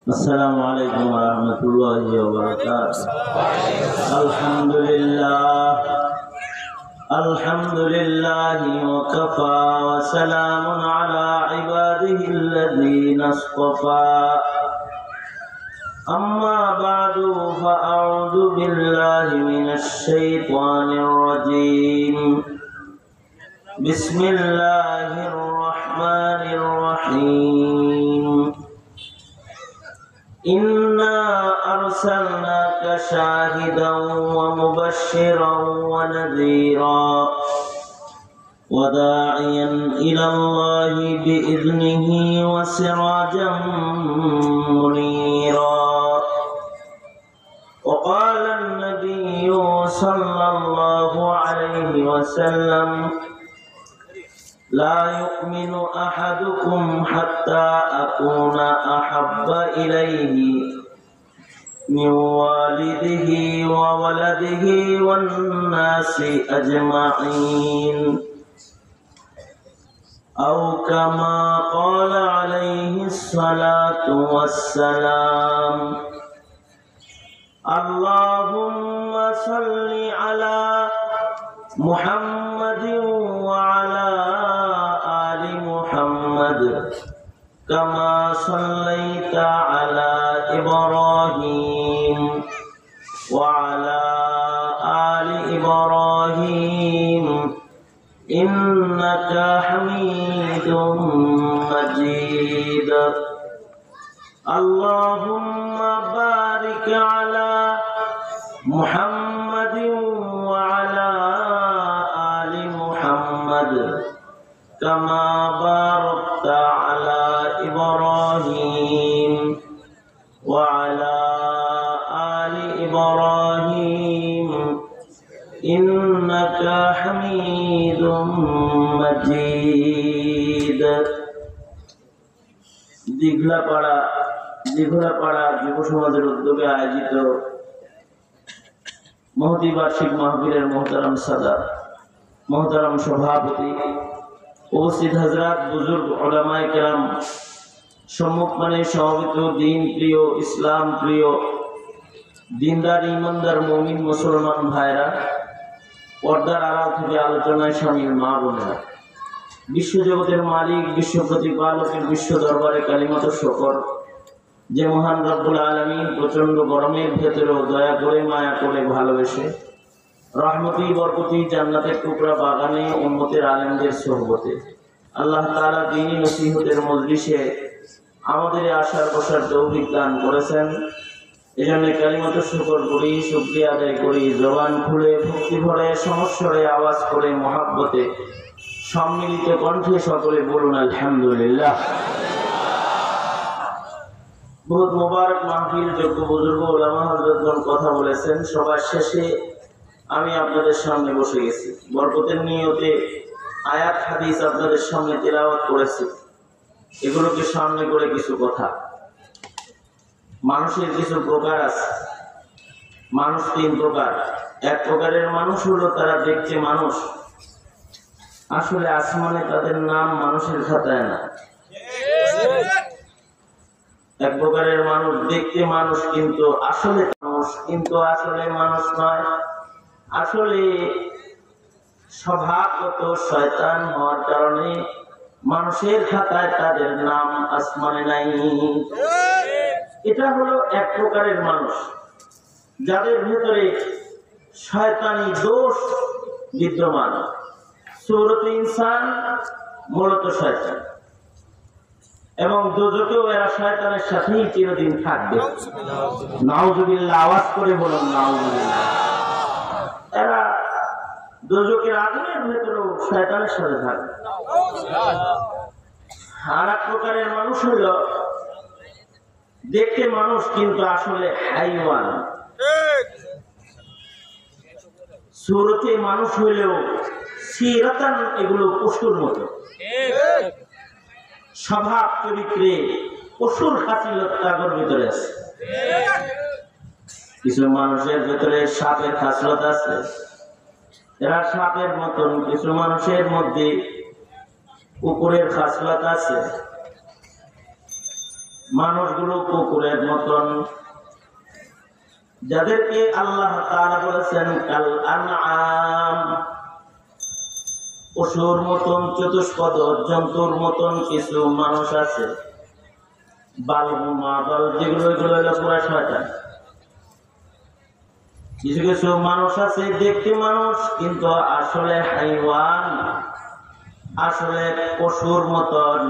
السلام عليكم ورحمة الله وبركاته. الحمد لله وكفى وسلام على عباده الذين اصطفى. أما بعد فأعوذ بالله من الشيطان الرجيم. بسم الله الرحمن الرحيم. إنا أرسلناك شاهدا ومبشرا ونذيرا وداعيا إلى الله بإذنه وسراجا منيرا. وقال النبي صلى الله عليه وسلم: لا يؤمن أحدكم حتى أكون أحب إليه من والده وولده والناس أجمعين، أو كما قال عليه الصلاة والسلام. اللهم صل على محمد وعلى آل محمد كما صليت على إبراهيم وعلى آل إبراهيم إنك حميد مجيد. اللهم بارك على محمد وعلى آل محمد كما باركت على إبراهيم وعلى آل إبراهيم إنك حميد مجيد. দীঘলাপাড়া যুব সমাজের উদ্যোগে আয়োজিত মহতী বার্ষিক মাহফিলের মোহতারাম সাদাত, মোহতারাম সভাপতি, উপস্থিত হযরত, বুজুর্গ, উলামায়ে কেরাম, সম্মুখমানে সমবেত দিন প্রিয়, ইসলাম প্রিয়, দিনদার ইমানদার মুমিন মুসলমান ভাইরা, পর্দার আড়াল থেকে আলোচনায় শামিল মা বোনেরা, বিশ্বজগতের মালিক, বিশ্ব প্রতিপালকের বিশ্ব দরবারে কালিমাত শকর যে মহান রব্বুল আলামিন প্রচন্ড গরমের ভেতরেও দয়া করে, মায়া করে, ভালোবেসে রহমতি বরকতি জান্নাতের টুকরা বাগানে উম্মতের আলেমদের সোহবতে আল্লাহ তাআলা দ্বীনি নসিহতের মজলিসে আমাদের আশার বসার তৌফিক দান করেছেন। এজন্য কালিমাত শুকর করি, শুকরিয়া আদায় করি, জবান খুলে ভক্তি ভরে সমস্বরে আওয়াজ করে মহাব্বতে সম্মিলিত কণ্ঠে সকলে বলুন আলহামদুলিল্লাহ। বহুত মোবারক মাহফিল, যোগ্য বুজুর্গ ওলামা হযরতগণ কথা বলেছেন। সবার শেষে আমি আপনাদের সামনে বসে গেছি, বরকতের নিয়তে আয়াত হাদিস আপনাদের সামনে তেলাওয়াত করেছি। এগুলোকে সামনে করে কিছু কথা। মানুষের কিছু প্রকার আছে। মানুষ তিন প্রকার। এক প্রকারের মানুষ হলো তারা দেখতে মানুষ, আসলে আসমানে তাদের নাম মানুষের খাতায় না। এক প্রকারের মানুষ দেখতে মানুষ কিন্তু আসলে মানুষ নয়, আসলে স্বভাবগত শয়তান হওয়ার কারণে মানুষের খাতায় তাদের নাম আসমানে নাই। এটা হলো এক প্রকারের মানুষ যাদের ভেতরে শয়তানি দোষ বিদ্যমান। সূরাতুল ইনসান মূলত শয়তান, এবং দোজখেও এরা শয়তানের সাথেই চিরদিন থাকবে। নাউজুবিল্লাহ, আওয়াজ করে বলুন নাউজুবিল্লাহ। এরা দোজখের আগুনের ভেতরেও শয়তানের সাথে থাকবে। আর এক প্রকারের মানুষ হইল দেখতে মানুষ কিন্তু আসলে হাইওয়ান। সুরতে মানুষ হইলেও সিরাতান এগুলো পশুর মতো, স্বভাব চরিত্রে পশুর খাসিলতার ভিতরে আছে। কিছু মানুষের ভেতরে সাপের খাসলত আছে, এরা সাপের মতন। কিছু মানুষের মধ্যে কুকুরের খাসলত আছে, মানুষগুলো কুকুরের মতন, যাদেরকে আল্লাহ তাআলা বলেছেন কাল আনআম, পশুর মতন চতুষ্পদ জন্তুর মতন কিছু মানুষ আছে। বালহুমা বাল, যেগুলো এগুলো হলো পুরা শয়তান। কিছু কিছু মানুষ আছে দেখতে মানুষ কিন্তু আসলে হাইওয়ান, আসলে পশুর মতন।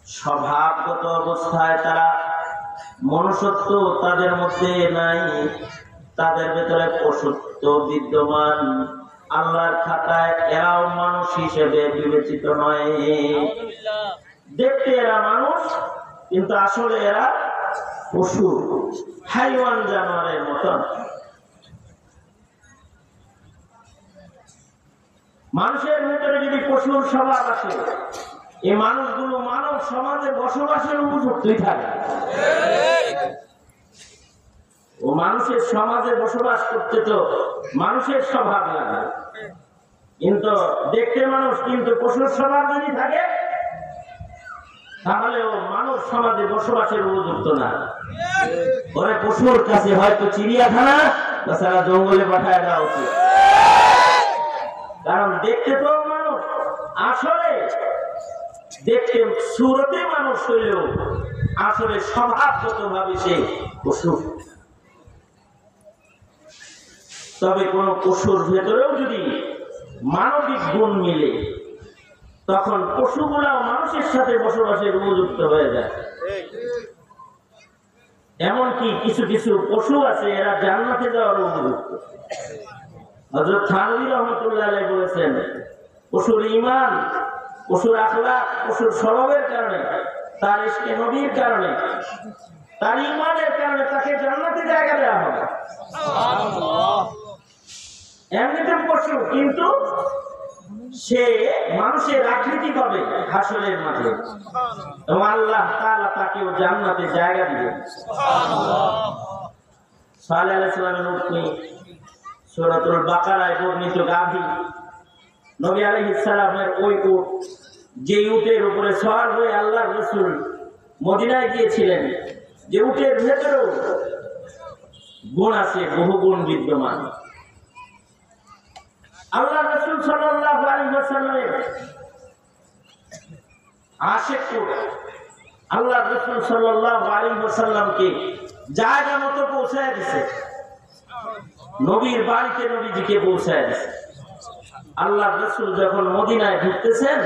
স্বভাবগত অবস্থায় তারা মনুষ্যত্ব তাদের মধ্যে নাই, তাদের ভেতরে পশুত্ব বিদ্যমান। আল্লাহর খাতায় এরাও মানুষ হিসেবে বিবেচিত নয়। দেখতে এরা মানুষ কিন্তু আসলে এরা পশু, হাইওয়ান, জানোয়ারের মতন। মানুষের ভেতরে যদি পশুর স্বভাব আসে, এই মানুষগুলো মানব সমাজে বসবাসের উপযুক্তই থাকে। ও মানুষের সমাজে বসবাস করতে তো মানুষের স্বভাব লাগে, কিন্তু দেখতে মানুষ কিন্তু পশুর স্বভাব যদি থাকে তাহলে ও মানব সমাজে বসবাসের উপযুক্ত না। ওরে পশুর কাছে হয়তো চিড়িয়াখানা, তাছাড়া জঙ্গলে পাঠায় দেওয়া উচিত। কারণ দেখতে তো মানুষ, আসলে দেখতে সুরতে মানুষ হইলেও আসলে স্বভাবগত ভাবে সে পশু। তবে কোন পশুর ভেতরেও যদি মানবিক গুণ মিলে তখন পশুগুলাও মানুষের সাথে বসবাসের উপযুক্ত হয়ে যায়। এমনকি কিছু কিছু পশু আছে এরা জান্নাতে যাওয়ার উপযুক্ত। হযরত থানভী রাহমাতুল্লাহ আলাইহি বলেছেন, পশুর ঈমান, পশুর আখলাক, পশুর স্বভাবের কারণে, তার ইশকে নবীর কারণে, তার ঈমানের কারণে তাকে জান্নাতে জায়গা দেওয়া হবে। সুবহানাল্লাহ। এমনিতে পশু কিন্তু সে মানুষের আকৃতি পাবে হাসরের মাঠে, এবং আল্লাহ তাআলা তাকে জান্নাতে জায়গা দিবেন। সুবহানাল্লাহ। সালেহ আলাইহিস সালামের উটনি, সূরাতুল বাকারায় বর্ণিত গাভী, নবী আলাইহিস সালামের ওই উট, যে উটের উপরে সওয়ার হয়ে আল্লাহর রাসূল মদিনায় গিয়েছিলেন, যে উটের ভেতরেও গুণ আছে, বহু গুণ বিদ্যমান। আল্লাহ রাসূল সাল্লাল্লাহু আলাইহি ওয়াসাল্লামের আশিক উট আল্লাহ রাসূল সাল্লাল্লাহু আলাইহি ওয়াসাল্লামকে জায়গা মতো পৌঁছায় দিয়েছে, নবীর বাড়িতে নবীজিকে পৌঁছায় দিয়েছে। আল্লাহ রাসূল যখন মদিনায় ঢুকতেছেন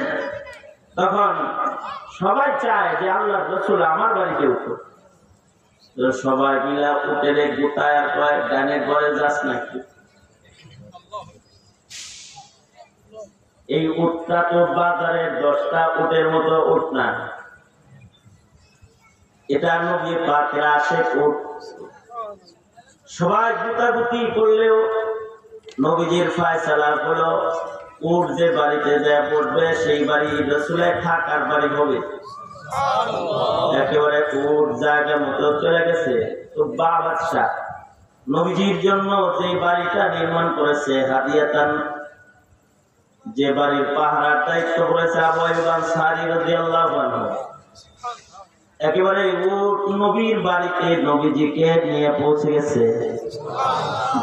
তখন সবাই চায় যে আল্লাহ রাসূল আমার বাড়িতে উঠুক। সবাই মিলা উটের গোটায় কয় ডানের ঘরে যাস নাকি। এই উটটা তো বাজারের 10টা উটের মতো উট না, এটা নবী পাকের আশিক উট। সবাই গুতাগুতি করলেও নবীজির ফয়সালা হলো উট যে বাড়িতে যায় পড়বে সেই বাড়ি রাসূলের থাকার বাড়ি হবে। একেবারে উট জায়গা মতো চলে গেছে। তো বাদশা নবীজির জন্য যে বাড়িটা নির্মাণ করেছে হাদিয়াতান, যে বাড়ির পাহারার দায়িত্ব করেছে আবু আইয়ুব আনসারী রাদিয়াল্লাহু আনহু, একেবারে উট নবীর বাড়িতে নবীজিকে নিয়ে পৌঁছে গেছে।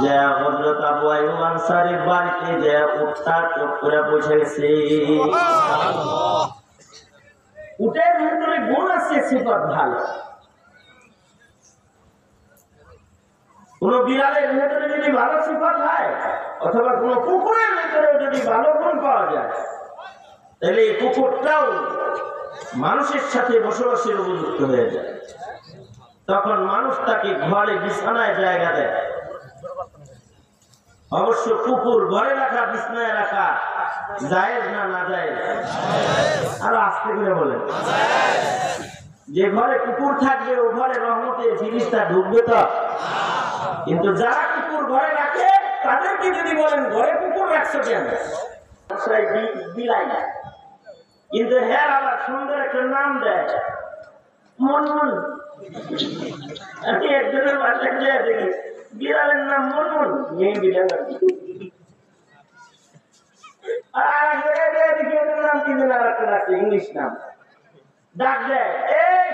যে হযরত আবু আইয়ুব আনসারীর বাড়িতে যে উটটা চোখ করে পৌঁছে গেছে। সুবহানাল্লাহ। উটের ভিতরে গুণ আছে, সিফাত ভালো। কোন বিড়ালের ভিতরে যদি ভালো সিফাত হয়, অথবা কোন কুকুরের ভিতরে যদি ভালো গুণ পাওয়া যায়, তাহলে এই কুকুরটাও মানুষের সাথে বসবাসের উপযুক্ত হয়ে যায়। তখন মানুষ তাকে ঘরে বিছানায় জায়গা দেয়। অবশ্য কুকুর ঘরে রাখা, বিছানায় রাখা জায়েজ না না জায়েজ? আরো আস্তে করে বলেন। যে ঘরে কুকুর থাকবে ও ঘরে রহমতের ফিরিস্তা ঢুকবে তো। কিন্তু যারা কুকুর ঘরে রাখে তাদেরকে যদি বলেন ঘরে কুকুর রাখছো কেন, বিলাই না, কিন্তু হ্যাঁ আবার সুন্দর একটা নাম দেয়, মনমন। আমি একজনের বাসায় গিয়ে দেখি বিড়ালের নাম মনমন, মেয়ে বিড়াল। আর এক জায়গায় গিয়ে দেখি ওদের নাম কি যেন আর একটা রাখছে, ইংলিশ নাম। ডাক দেয়, এই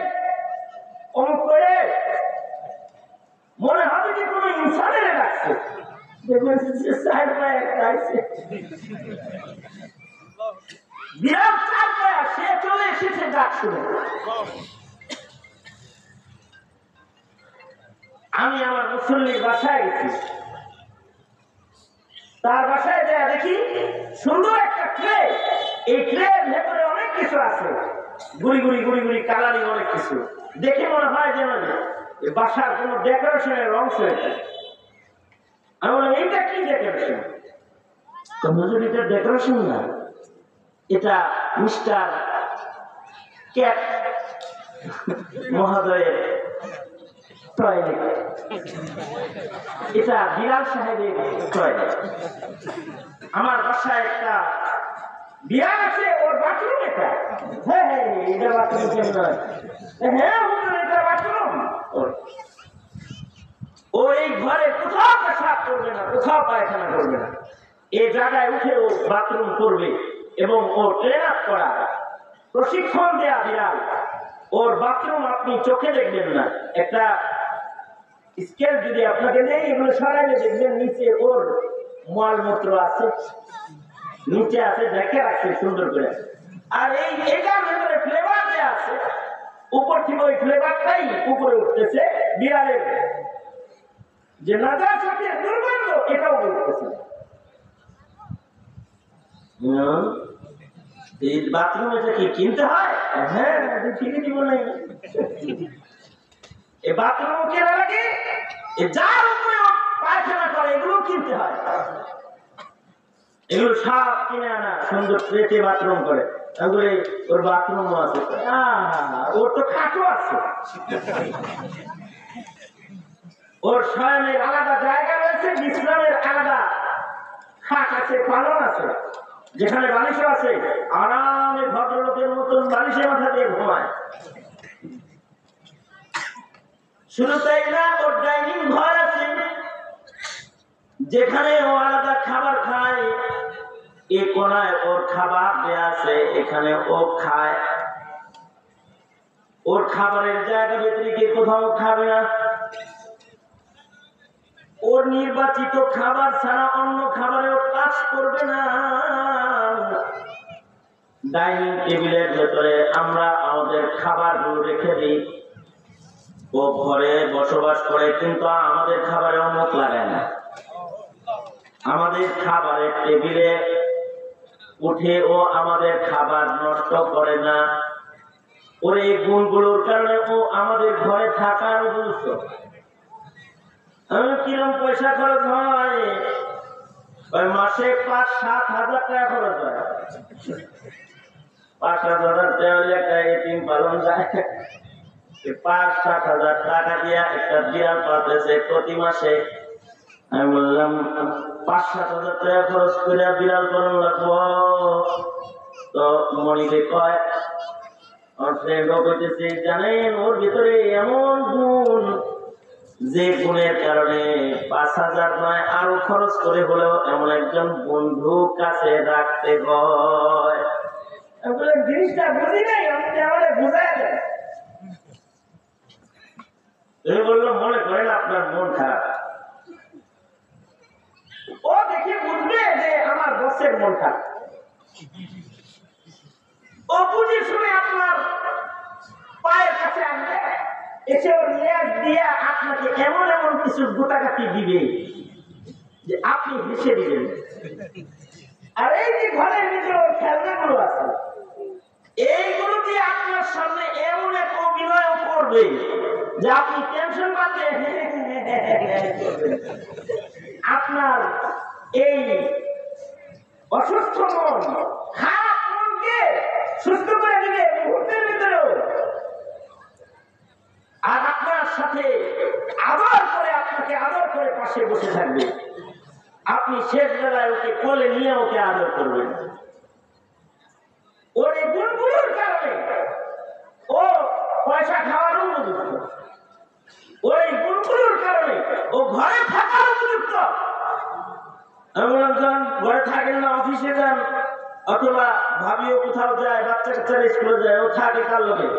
অমুক করে মনে হবে যে কোনো ইনসানের ডাকছে, দেখবেন সাইড পায়ে একটা আছে বিরাট চার পায়া, সে চলে এসেছে ডাক শুনে। আমি আমার মুসল্লির বাসায় গেছি, তার বাসায় যায় দেখি সুন্দর একটা ট্রে, এই ট্রের ভেতরে অনেক কিছু আছে, গুড়ি গুড়ি গুড়ি গুড়ি কালারিং অনেক কিছু, দেখে মনে হয় যেন বাসার কোন ডেকোরেশনের অংশ এটা। আমি বললাম এইটা কি ডেকোরেশন? এটা ডেকোরেশন না, এটা মিস্টার ক্যাট মহোদয়ের টয়লেট, এটা বিড়াল সাহেবের টয়লেট। আমার বাসায় একটা বিড়াল আছে, ওর বাথরুম এটা। হ্যাঁ হ্যাঁ, এটা বাথরুম কেন? হ্যাঁ এটা বাথরুম। ও এই ঘরে কোথাও পেশাব করবে না, কোথাও পায়খানা করবে না, এই জায়গায় উঠে ও বাথরুম করবে। এবং ও ট্রেন আপ করা, প্রশিক্ষণ দেয়া বিড়াল। ওর বাথরুম আপনি চোখে দেখবেন না, একটা স্কেল যদি আপনাকে নেই, এগুলো সরাইলে দেখবেন নিচে ওর মলমূত্র আছে, নিচে আছে, দেখে রাখছে সুন্দর করে। আর এটার ভেতরে ফ্লেভার দেওয়া আছে, উপর থেকে ওই ফ্লেভারটাই উপরে উঠতেছে, বিড়ালের যে নাজাসাতের দুর্গন্ধ এটাও উঠতেছে। এই বাথরুম এটা কি কিনতে হয়? হ্যাঁ ঠিকই দিব না, এই বাথরুম কেনা লাগে, যার উপরে পায়খানা করে এগুলো কিনতে হয়। এগুলো সব কিনে আনা, সুন্দর প্লেটে বাথরুম করে, তারপরে ওর বাথরুমও আছে, ওর তো খাটও আছে, ওর শয়নের আলাদা জায়গা রয়েছে, বিশ্রামের আলাদা খাট আছে, পালন আছে, যেখানে বালিশও আছে, আরামে ভদ্রলোকের মতন বালিশে মাথা দিয়ে ঘুমায়। শুধু তাই না, ওর ডাইনিং ঘর আছে, যেখানে ও আলাদা খাবার খায়, এ কোনায় ওর খাবার দেয়া আছে, এখানে ও খায়। ওর খাবারের জায়গা ব্যতিরিক্ত কোথাও খাবে না, ওর নির্বাচিত খাবার ছাড়া অন্য খাবারেও কাজ করবে না। ডাইনিং টেবিলের ভেতরে আমরা আমাদের খাবারগুলো রেখে দিই, ও ঘরে বসবাস করে, কিন্তু আমাদের খাবারেও মুখ লাগায় না, আমাদের খাবারের টেবিলে উঠে ও আমাদের খাবার নষ্ট করে না। ওর এই গুণগুলোর কারণে ও আমাদের ঘরে থাকার উপযুক্ত। কিরম পয়সা খরচ হয়? ওই মাসে 5-7 হাজার টাকা খরচ হয়। 5-7 হাজার টাকা হলে একটা এতিম পালন যায়, 5-7 হাজার টাকা দিয়া একটা বিড়াল পালতেছে প্রতি মাসে। আমি বললাম 5-7 হাজার টাকা খরচ করে বিড়াল পালন লাগবো। তো মনিকে কয়, আমার ফ্রেন্ডও কইতেছে, জানেন ওর ভিতরে এমন গুণ, যে গুণের কারণে 5,000 নয় আরো খরচ করে হলেও এমন একজন বন্ধু কাছে রাখতে হয়। জিনিসটা বুঝি নাই, আপনি আমাদের বুঝাই দেন। তুমি বললো মনে করেন আপনার মন খারাপ, ও দেখে বুঝবে যে আমার বসের মন খারাপ, ও বুঝে শুনে আপনার পায়ের কাছে আনবে, এসে ওর লেজ দিয়ে আপনাকে এমন এমন কিছু গোটাকাটি দিবে যে আপনি হেসে দিবেন। আর এই যে ঘরের ভিতরে ওর খেলনাগুলো আছে, এইগুলো দিয়ে আপনার সামনে এমন এক অভিনয় করবে যে আপনি টেনশন পাতে আপনার এই অসুস্থ মন, খারাপ মনকে সুস্থ করে দিবে মুহূর্তের ভিতরেও। আর আপনার সাথে আদর করে, আপনাকে আদর করে পাশে বসে থাকবে, আপনি শেষ বেলায় ওকে কোলে নিয়ে ওকে আদর করবেন। ওর এই গুণগুলোর কারণে ও পয়সা খাওয়ার উপযুক্ত, ওর এই গুণগুলোর কারণে ও ঘরে থাকার উপযুক্ত। ঘরে থাকেন না, অফিসে যান, অথবা ভাবিও কোথাও যায়, বাচ্চা কাচ্চারা স্কুলে যায়, ও থাকে কার লোকে?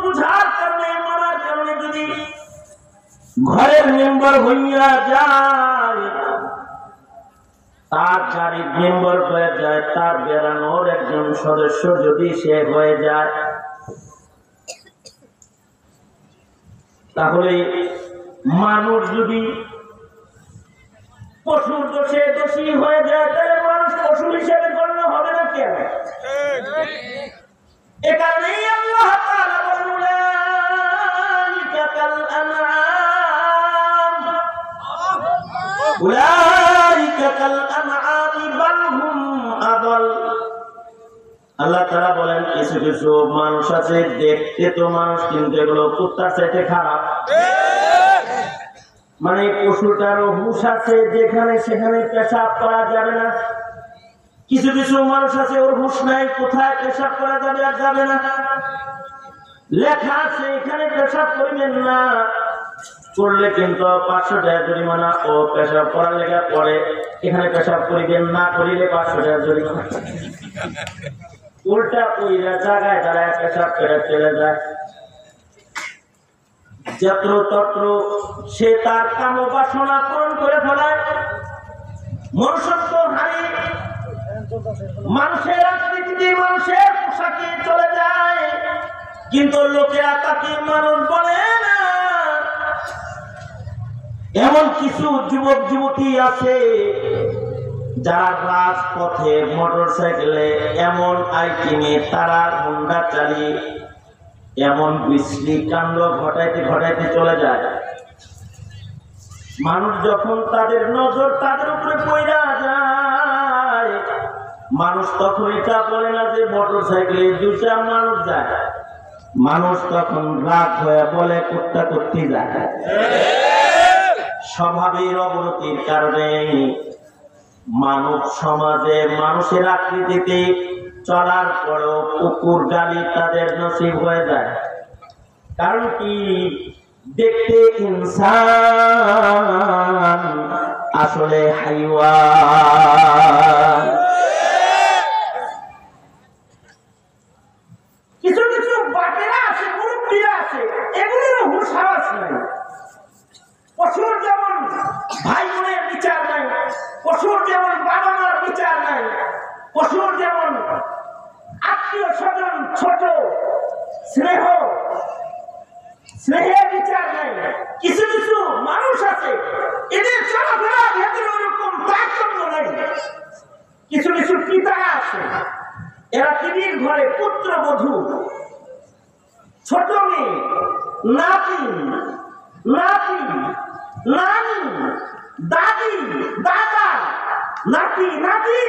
বুঝার কারণে মানার কারণে যদি ঘরের মেম্বার হইয়া যায়, তার গাড়ির মেম্বার হয়ে যায়, তার বেড়ানোর একজন সদস্য যদি সে হয়ে যায়, তাহলে মানুষ যদি পশুর দোষে দোষী হয়ে যায়, তাহলে মানুষ পশু হিসেবে গণ্য হবে না কেন? এ কারণেই আল্লাহ তাআলা বলেন উলাইকা কাল আনআম বাল হুম আদাল। আল্লাহ তাআলা বলেন কিছু কিছু মানুষ আছে দেখতে তো মানুষ, কিন্তু এগুলো কুত্তার চাইতে খারাপ। মানে পশুটারও হুঁশ আছে, যেখানে সেখানে পেশাব করা যাবে না। কিছু কিছু মানুষ আছে ওর হুঁশ নাই, কোথায় পেশাব করা যাবে আর যাবে না। লেখা আছে এখানে পেশাব করবেন না, করলে কিন্তু 500 টাকা জরিমানা। ও পেশাব করার লেখা পরে এখানে পেশাব করিবেন না, করিলে 500 টাকা জরিমানা। উল্টা পুইরা জায়গায় দাঁড়ায় পেশাব করে চলে যায়। যত্র তত্র সে তার কাম বাসনা পূরণ করে ফেলায়, মনুষ্যত্ব হারিয়ে মানুষের আকৃতিতে মানুষের পোশাকে চলে যায়, কিন্তু লোকেরা তাকে মানুষ বলে না। এমন কিছু যুবক যুবতী আছে যারা রাজপথে মোটর সাইকেলে এমন আইটিমে তারা হুন্ডা চালিয়ে এমন বিশ্রী কাণ্ড ঘটাইতে ঘটাইতে চলে যায়, মানুষ যখন তাদের নজর তাদের উপরে পড়া যায়, মানুষ তখন এটা বলে না যে মোটর সাইকেলে 2টা মানুষ যায়, মানুষ তখন রাগ হয়ে বলে কুত্তা কুত্তি যায়। স্বভাবের অবনতির কারণে মানব সমাজে মানুষের আকৃতিতে চলার পরেও কুকুর গালি তাদের নসিব হয়ে যায়। কারণ কি, দেখতে ইনসান আসলে হাইওয়ান। কিছু কিছু বাটেরা আছে, মুরব্বীরা আছে, এগুলোর হুঁশ হাওয়াস নাই। পশুর যেমন ভাই বোনের বিচার নাই, পশুর যেমন বাবা মার বিচার নাই, পশুর যেমন আত্মীয় স্বজন ছোট স্নেহের বিচার নাই, কিছু কিছু মানুষ আছে এদের চলাফেরা ভেতরে ওরকম তারতম্য নাই। কিছু কিছু পিতা আছে, এরা টিভির ঘরে পুত্রবধূ, ছোট মেয়ে, নাতি নাতি নানি, দাদি দাদা, নাতি নাতি